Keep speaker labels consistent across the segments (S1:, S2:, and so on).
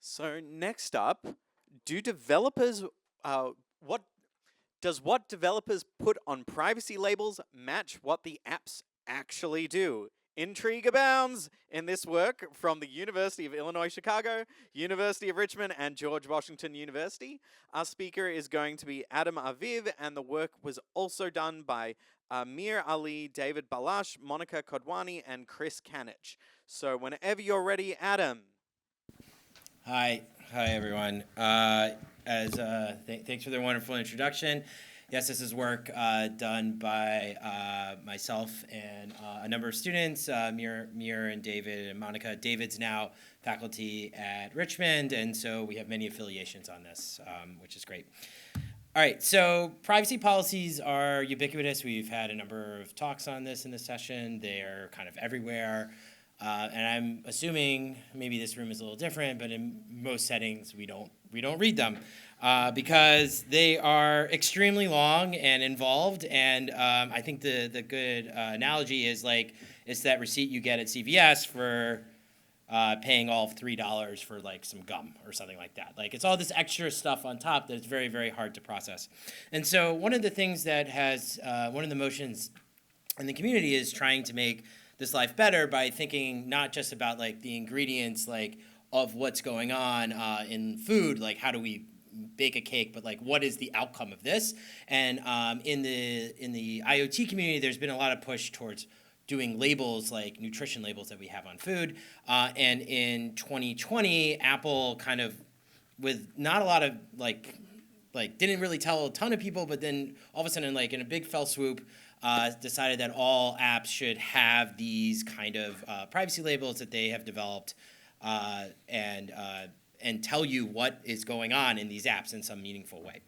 S1: So next up, do developers what does what developers put on privacy labels match what the apps actually do? Intrigue abounds in this work from the University of Illinois Chicago, University of Richmond, and George Washington University. Our speaker is going to be Adam Aviv, and the work was also done by Amir Ali, David Balash, Monica Kodwani, and Chris Kanich. So whenever you're ready, Adam.
S2: Hi everyone. Thanks for the wonderful introduction. Yes, this is work done by myself and a number of students, Mir and David and Monica. David's now faculty at Richmond, and so we have many affiliations on this, which is great. All right, so privacy policies are ubiquitous. We've had a number of talks on this in this session. They're kind of everywhere. And I'm assuming maybe this room is a little different, but in most settings we don't read them because they are extremely long and involved. And I think the good analogy is like it's that receipt you get at CVS for paying all of $3 for like some gum or something like that. Like it's all this extra stuff on top that is very, very hard to process. And so one of the things that has one of the motions in the community is trying to make this life better by thinking not just about like the ingredients like of what's going on in food, like how do we bake a cake, but like what is the outcome of this? And in the IoT community, there's been a lot of push towards doing labels like nutrition labels that we have on food. And in 2020, Apple kind of with not a lot of like didn't really tell a ton of people, but then all of a sudden like in a big fell swoop, decided that all apps should have these kind of privacy labels that they have developed and tell you what is going on in these apps in some meaningful way.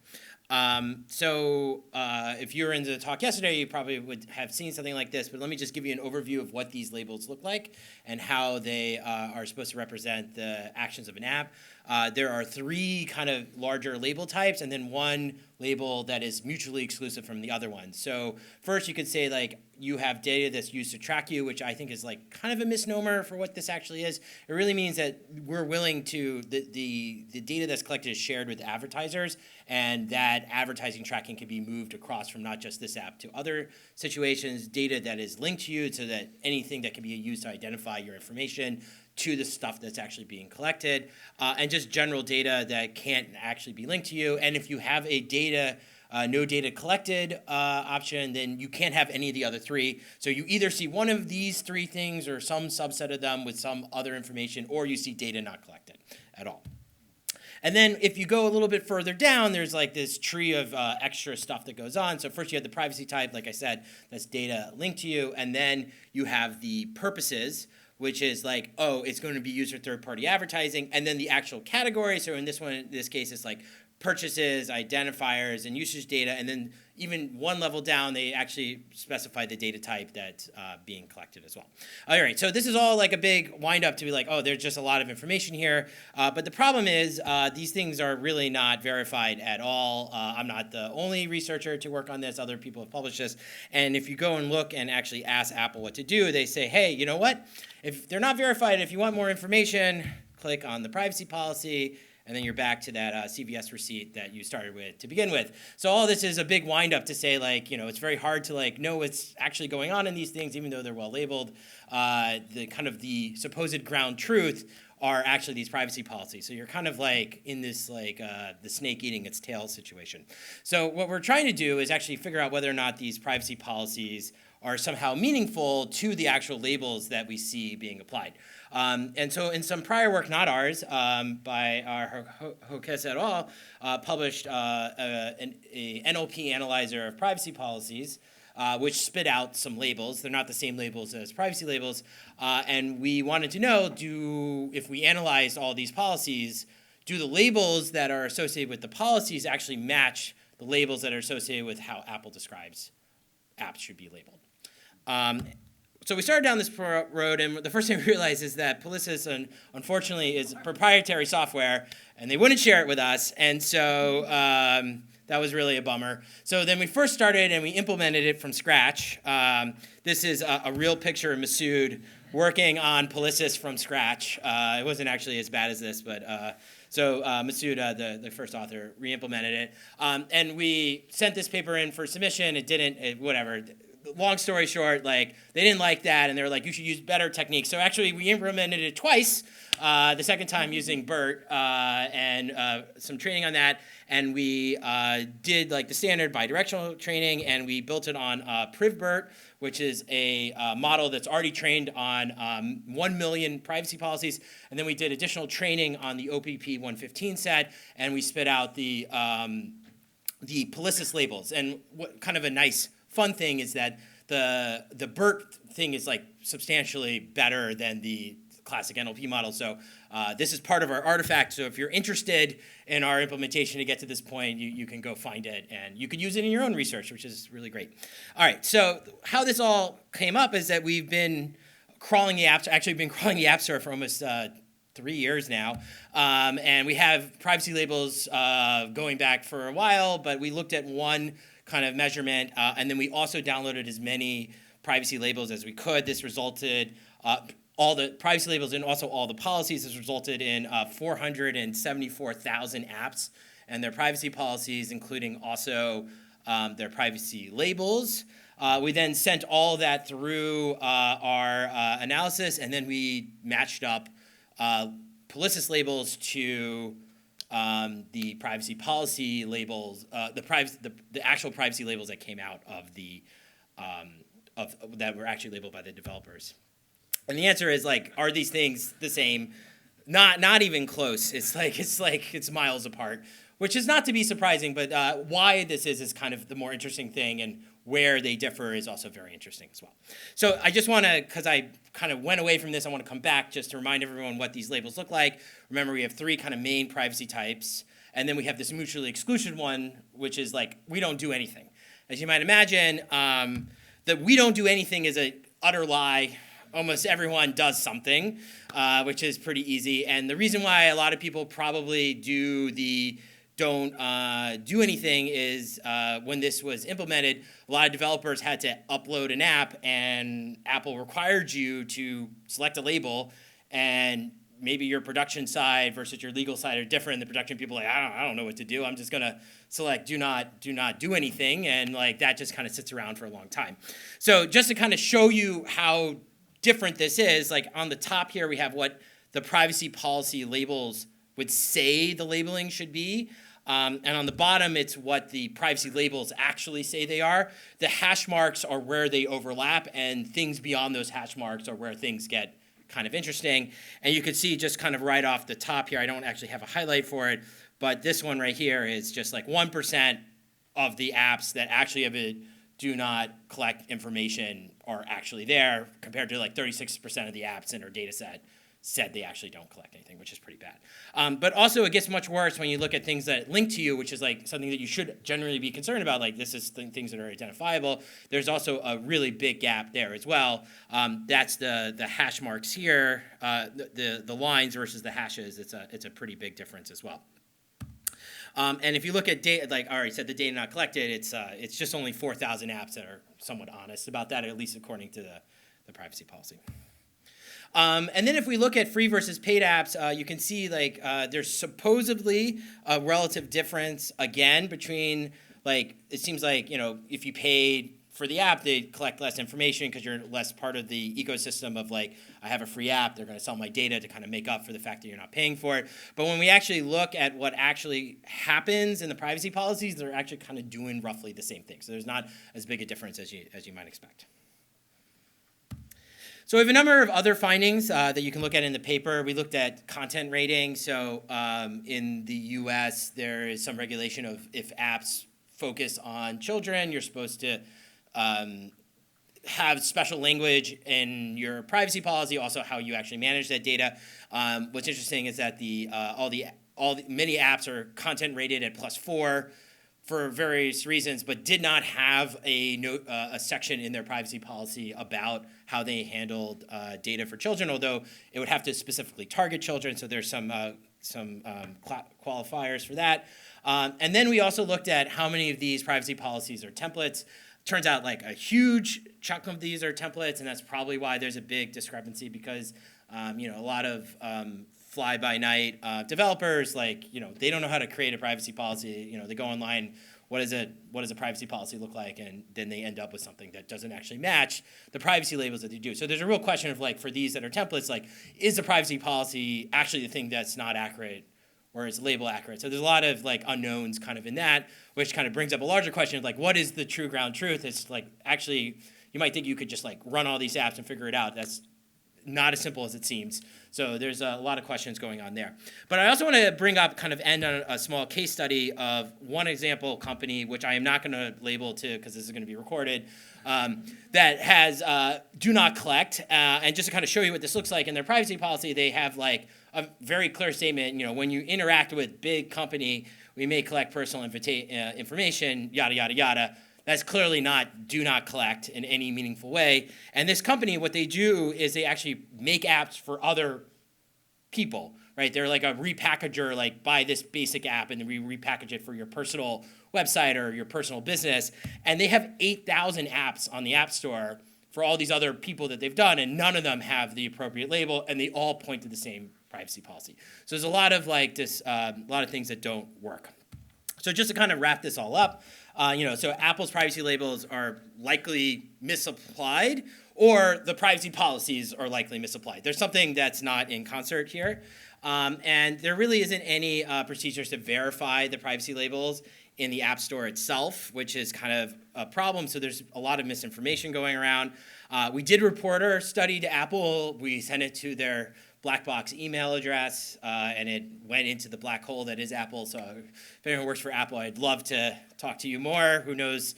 S2: So if you were in the talk yesterday, you probably would have seen something like this, but let me just give you an overview of what these labels look like and how they are supposed to represent the actions of an app. There are three kind of larger label types and then one label that is mutually exclusive from the other one. So first you could say like you have data that's used to track you, which I think is like kind of a misnomer for what this actually is. It really means that we're willing to, the data that's collected is shared with advertisers, and that advertising tracking can be moved across from not just this app to other situations, data that is linked to you so that anything that can be used to identify your information to the stuff that's actually being collected, and just general data that can't actually be linked to you. And if you have a no data collected option, then you can't have any of the other three. So you either see one of these three things or some subset of them with some other information, or you see data not collected at all. And then if you go a little bit further down, there's like this tree of extra stuff that goes on. So first you have the privacy type, like I said, that's data linked to you. And then you have the purposes, which is like, oh, it's going to be used for third-party advertising. And then the actual category. So in this case, it's like purchases, identifiers, and usage data. And then even one level down, they actually specify the data type that's being collected as well. All right, so this is all like a big wind-up to be like, oh, there's just a lot of information here. But the problem is these things are really not verified at all. I'm not the only researcher to work on this. Other people have published this. And if you go and look and actually ask Apple what to do, they say, hey, you know what? If they're not verified, if you want more information, click on the privacy policy, and then you're back to that CVS receipt that you started with to begin with. So all this is a big wind-up to say, like, you know, it's very hard to like know what's actually going on in these things, even though they're well labeled. The supposed ground truth are actually these privacy policies. So you're kind of like in this like the snake eating its tail situation. So what we're trying to do is actually figure out whether or not these privacy policies are somehow meaningful to the actual labels that we see being applied. And so in some prior work, not ours, by our Hokes et al., published an NLP analyzer of privacy policies, which spit out some labels. They're not the same labels as privacy labels. And we wanted to know, if we analyzed all these policies, do the labels that are associated with the policies actually match the labels that are associated with how Apple describes apps should be labeled? So we started down this road, and the first thing we realized is that Polissus, unfortunately, is proprietary software, and they wouldn't share it with us, and so that was really a bummer. So then we first started, and we implemented it from scratch. This is a real picture of Masood working on Polissus from scratch. It wasn't actually as bad as this, but so Masuda, the first author, re-implemented it. And we sent this paper in for submission. It didn't, whatever. Long story short, like, they didn't like that, and they were like, you should use better techniques. So actually, we implemented it twice. The second time using BERT and some training on that. And we did like the standard bidirectional training, and we built it on PrivBERT, which is a model that's already trained on 1 million privacy policies. And then we did additional training on the OPP 115 set, and we spit out the Polissus labels. And what kind of a nice fun thing is that the BERT thing is like substantially better than the classic NLP model. So this is part of our artifact. So if you're interested in our implementation to get to this point, you can go find it, and you could use it in your own research, which is really great. All right, so how this all came up is that we've been crawling the App Store for almost 3 years now. And we have privacy labels going back for a while, but we looked at one kind of measurement, and then we also downloaded as many privacy labels as we could. This resulted, all the privacy labels and also all the policies has resulted in 474,000 apps and their privacy policies, including also their privacy labels. We then sent all that through our analysis, and then we matched up Polissus labels to the privacy policy labels, the actual privacy labels that came out of the that were actually labeled by the developers. And the answer is, like, are these things the same? Not even close. It's miles apart, which is not to be surprising, but why this is kind of the more interesting thing, and where they differ is also very interesting as well. So I just want to, because I kind of went away from this, I want to come back just to remind everyone what these labels look like. Remember, we have 3 kind of main privacy types, and then we have this mutually exclusive one, which is like, we don't do anything. As you might imagine, that we don't do anything is an utter lie. Almost everyone does something, which is pretty easy. And the reason why a lot of people probably don't do anything is when this was implemented, a lot of developers had to upload an app, and Apple required you to select a label, and maybe your production side versus your legal side are different. The production people are like, I don't know what to do. I'm just gonna select do not do anything, and like that just kind of sits around for a long time. So just to kind of show you how different this is, like on the top here we have what the privacy policy labels would say the labeling should be. And on the bottom, it's what the privacy labels actually say they are. The hash marks are where they overlap, and things beyond those hash marks are where things get kind of interesting. And you can see just kind of right off the top here, I don't actually have a highlight for it, but this one right here is just like 1% of the apps that actually have a do not collect information are actually there, compared to like 36% of the apps in our data set said they actually don't collect anything, which is pretty bad. But also it gets much worse when you look at things that link to you, which is like something that you should generally be concerned about, like this is things that are identifiable. There's also a really big gap there as well. That's the hash marks here, the lines versus the hashes. It's a pretty big difference as well. And if you look at data, like I already said, the data not collected, it's just only 4,000 apps that are somewhat honest about that, at least according to the privacy policy. And then if we look at free versus paid apps, you can see like there's supposedly a relative difference again between, like, it seems like, you know, if you paid for the app, they collect less information because you're less part of the ecosystem of like, I have a free app, they're going to sell my data to kind of make up for the fact that you're not paying for it. But when we actually look at what actually happens in the privacy policies, they're actually kind of doing roughly the same thing. So there's not as big a difference as you might expect. So we have a number of other findings that you can look at in the paper. We looked at content rating. So in the US, there is some regulation of if apps focus on children, you're supposed to have special language in your privacy policy, also how you actually manage that data. What's interesting is that many apps are content rated at +4 for various reasons, but did not have a section in their privacy policy about how they handled data for children, although it would have to specifically target children, so there's some qualifiers for that. And then we also looked at how many of these privacy policies are templates. turns out like a huge chunk of these are templates, and that's probably why there's a big discrepancy because a lot of fly-by-night developers, like, they don't know how to create a privacy policy. They go online, what does a privacy policy look like, and then they end up with something that doesn't actually match the privacy labels that they do. So there's a real question of, like, for these that are templates, like, is the privacy policy actually the thing that's not accurate, or is the label accurate? So there's a lot of, like, unknowns kind of in that, which kind of brings up a larger question of, like, what is the true ground truth? It's like, actually, you might think you could just, like, run all these apps and figure it out. That's not as simple as it seems. So there's a lot of questions going on there. But I also want to bring up, kind of end on a small case study of one example company, which I am not going to label to because this is going to be recorded, that has do not collect. And just to kind of show you what this looks like in their privacy policy, they have like a very clear statement, when you interact with big company, we may collect personal information, yada, yada, yada. That's clearly not do not collect in any meaningful way. And this company, what they do is they actually make apps for other people, right? They're like a repackager, like buy this basic app and then we repackage it for your personal website or your personal business. And they have 8,000 apps on the App Store for all these other people that they've done, and none of them have the appropriate label, and they all point to the same privacy policy. So there's a lot of like this, a lot of things that don't work. So just to kind of wrap this all up, so Apple's privacy labels are likely misapplied, or the privacy policies are likely misapplied. There's something that's not in concert here. And there really isn't any procedures to verify the privacy labels in the App Store itself, which is kind of a problem. So there's a lot of misinformation going around. We did report our study to Apple. We sent it to their black box email address, and it went into the black hole that is Apple. So if anyone works for Apple, I'd love to talk to you more. Who knows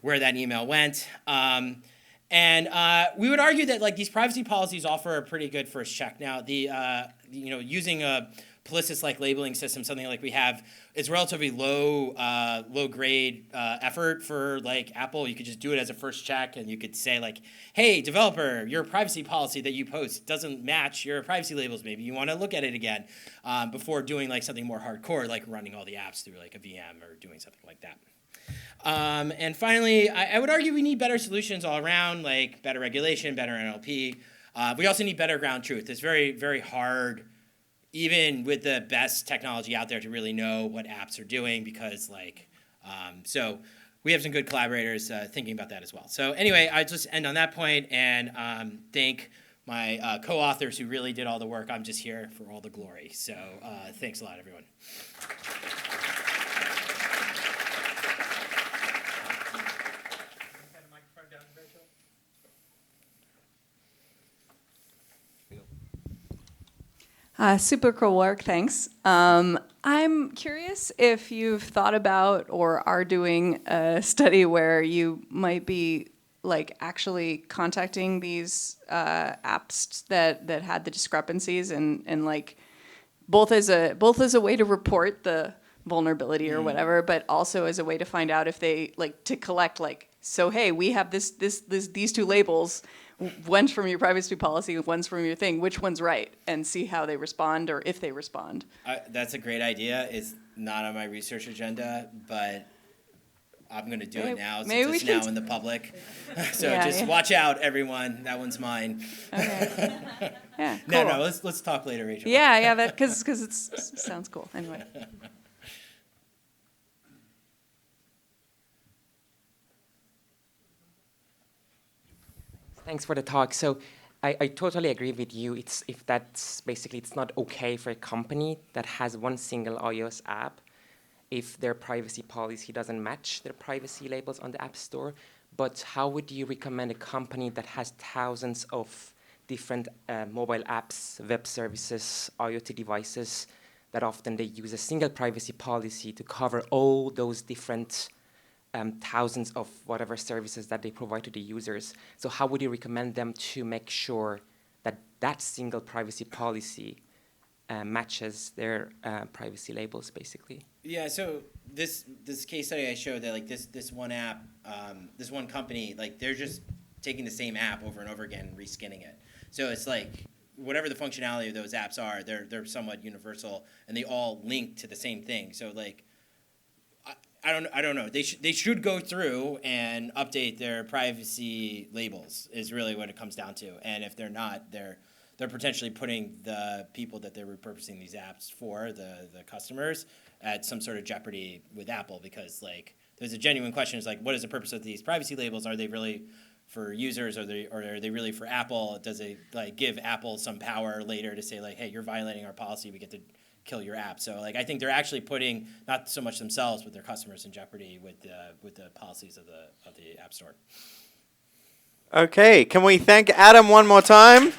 S2: where that email went? And we would argue that like these privacy policies offer a pretty good first check. Now, using a Polisys-like labeling system, something like we have, is relatively low grade effort for like Apple. You could just do it as a first check, and you could say like, hey, developer, your privacy policy that you post doesn't match your privacy labels. Maybe you want to look at it again before doing like something more hardcore, like running all the apps through like a VM or doing something like that. And finally, I would argue we need better solutions all around, like better regulation, better NLP. We also need better ground truth. It's very, very hard, even with the best technology out there, to really know what apps are doing because, so we have some good collaborators thinking about that as well. So anyway, I just end on that point and thank my co-authors who really did all the work. I'm just here for all the glory. So thanks a lot, everyone.
S3: Super cool work, thanks. I'm curious if you've thought about or are doing a study where you might be like actually contacting these apps that had the discrepancies and like both as a way to report the vulnerability or whatever, but also as a way to find out if they like to collect like, so hey, we have these two labels. One's from your privacy policy, one's from your thing. Which one's right? And see how they respond or if they respond.
S2: That's a great idea. It's not on my research agenda, but I'm going to do it now since it's now in the public. So watch out, everyone. That one's mine.
S3: Okay. Yeah. Cool.
S2: No. Let's talk later, Rachel.
S3: Yeah. That because it sounds cool. Anyway.
S4: Thanks for the talk. So I totally agree with you. It's not okay for a company that has one single iOS app if their privacy policy doesn't match their privacy labels on the App Store. But how would you recommend a company that has thousands of different mobile apps, web services, IoT devices, that often they use a single privacy policy to cover all those different thousands of whatever services that they provide to the users. So how would you recommend them to make sure that that single privacy policy matches their privacy labels, basically?
S2: Yeah, so this case study I showed that like this one app, this one company, like they're just taking the same app over and over again and reskinning it. So it's like whatever the functionality of those apps are, they're somewhat universal and they all link to the same thing. So like I don't know. They should go through and update their privacy labels is really what it comes down to. And if they're not, they're potentially putting the people that they're repurposing these apps for, the customers, at some sort of jeopardy with Apple, because like there's a genuine question is like, what is the purpose of these privacy labels? Are they really for users, or are they really for Apple? Does it like give Apple some power later to say like, hey, you're violating our policy, we get to kill your app? So like I think they're actually putting not so much themselves but their customers in jeopardy with the policies of the App Store.
S1: Okay, can we thank Adam one more time?